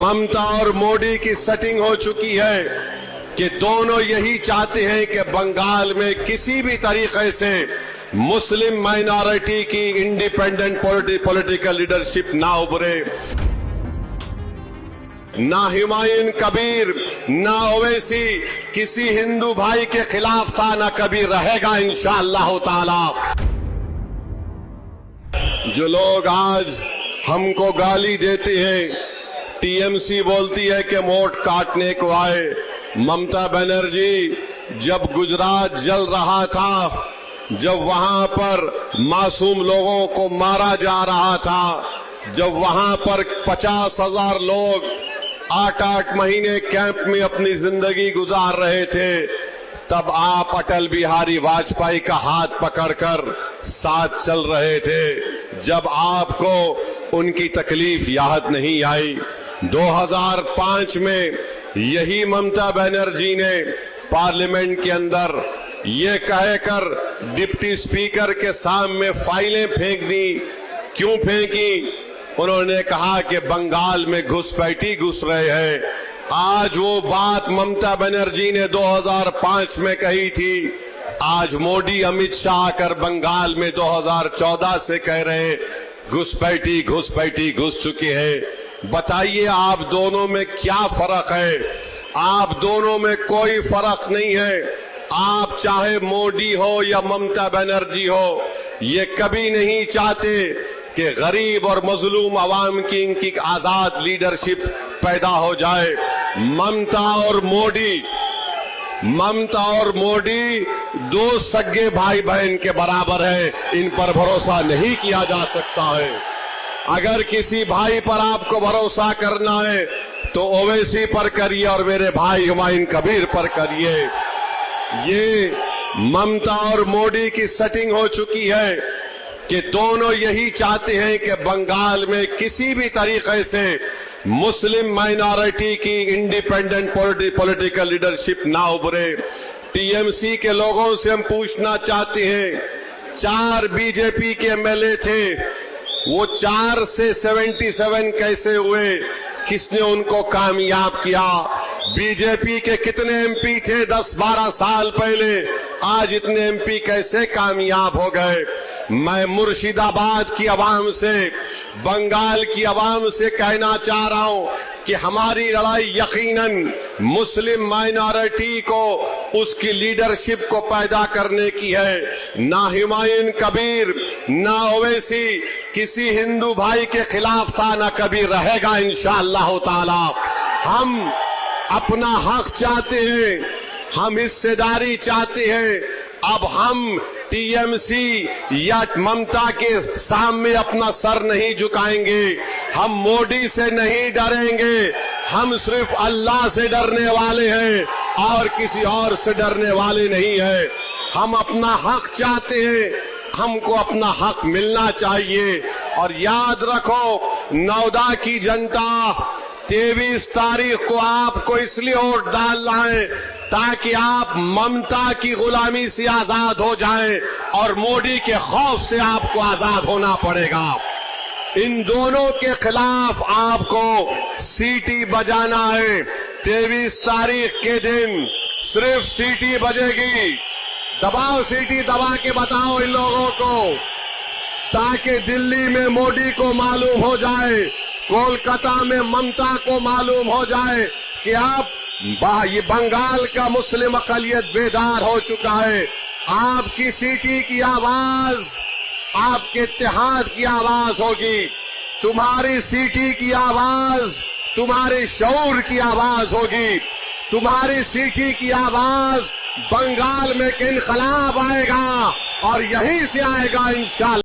ममता और मोदी की सेटिंग हो चुकी है कि दोनों यही चाहते हैं कि बंगाल में किसी भी तरीके से मुस्लिम माइनॉरिटी की इंडिपेंडेंट पॉलिटिकल लीडरशिप ना उभरे। ना हुमायूं कबीर ना ओवैसी किसी हिंदू भाई के खिलाफ था, ना कभी रहेगा इंशाअल्लाह ताला। जो लोग आज हमको गाली देते हैं, टीएमसी बोलती है कि वोट काटने को आए। ममता बनर्जी जब गुजरात जल रहा था, जब वहां पर मासूम लोगों को मारा जा रहा था, जब वहां पर 50,000 लोग 8-8 महीने कैंप में अपनी जिंदगी गुजार रहे थे, तब आप अटल बिहारी वाजपेयी का हाथ पकड़कर साथ चल रहे थे, जब आपको उनकी तकलीफ याद नहीं आई। 2005 में यही ममता बनर्जी ने पार्लियामेंट के अंदर ये कहकर डिप्टी स्पीकर के सामने फाइलें फेंक दी। क्यों फेंकी? उन्होंने कहा कि बंगाल में घुसपैठी घुस रहे हैं। आज वो बात ममता बनर्जी ने 2005 में कही थी, आज मोदी अमित शाह आकर बंगाल में 2014 से कह रहे घुसपैठी घुसपैठी घुस चुके हैं। बताइए आप दोनों में क्या फर्क है? आप दोनों में कोई फर्क नहीं है। आप चाहे मोदी हो या ममता बनर्जी हो, ये कभी नहीं चाहते कि गरीब और मजलूम आवाम की इनकी आजाद लीडरशिप पैदा हो जाए। ममता और मोदी दो सगे भाई बहन के बराबर है, इन पर भरोसा नहीं किया जा सकता है। अगर किसी भाई पर आपको भरोसा करना है तो ओवैसी पर करिए और मेरे भाई हुमायूं कबीर पर करिए। ये ममता और मोदी की सेटिंग हो चुकी है कि दोनों यही चाहते हैं कि बंगाल में किसी भी तरीके से मुस्लिम माइनॉरिटी की इंडिपेंडेंट पॉलिटिकल लीडरशिप ना उभरे। टीएमसी के लोगों से हम पूछना चाहते हैं, 4 बीजेपी के एमएलए थे, वो 4 से 77 कैसे हुए? किसने उनको कामयाब किया? बीजेपी के कितने एमपी थे 10-12 साल पहले, आज इतने एमपी कैसे कामयाब हो गए? मैं मुर्शिदाबाद की आवाम से, बंगाल की आवाम से कहना चाह रहा हूं कि हमारी लड़ाई यकीनन मुस्लिम माइनॉरिटी को उसकी लीडरशिप को पैदा करने की है। ना हुमायूं कबीर ना ओवैसी किसी हिंदू भाई के खिलाफ था, ना कभी रहेगा इंशाअल्लाह ताला। हम अपना हक चाहते हैं, हम हिस्सेदारी चाहते हैं। अब हम टीएमसी या ममता के सामने अपना सर नहीं झुकाएंगे, हम मोदी से नहीं डरेंगे, हम सिर्फ अल्लाह से डरने वाले हैं और किसी और से डरने वाले नहीं है। हम अपना हक चाहते हैं, हमको अपना हक मिलना चाहिए। और याद रखो, नौदा की जनता 23 तारीख को आपको इसलिए वोट डालना है ताकि आप ममता की गुलामी से आजाद हो जाएं और मोदी के खौफ से आपको आजाद होना पड़ेगा। इन दोनों के खिलाफ आपको सीटी बजाना है। 23 तारीख के दिन सिर्फ सीटी बजेगी। दबाओ, सीटी दबा के बताओ इन लोगों को, ताकि दिल्ली में मोदी को मालूम हो जाए, कोलकाता में ममता को मालूम हो जाए कि आप ये बंगाल का मुस्लिम अकलियत बेदार हो चुका है। आपकी सीटी की आवाज आपके इत्तेहाद की आवाज होगी, तुम्हारी सीटी की आवाज तुम्हारे शऊर की आवाज होगी, तुम्हारी सीटी की आवाज बंगाल में इनकलाब आएगा और यहीं से आएगा इंशाअल्लाह।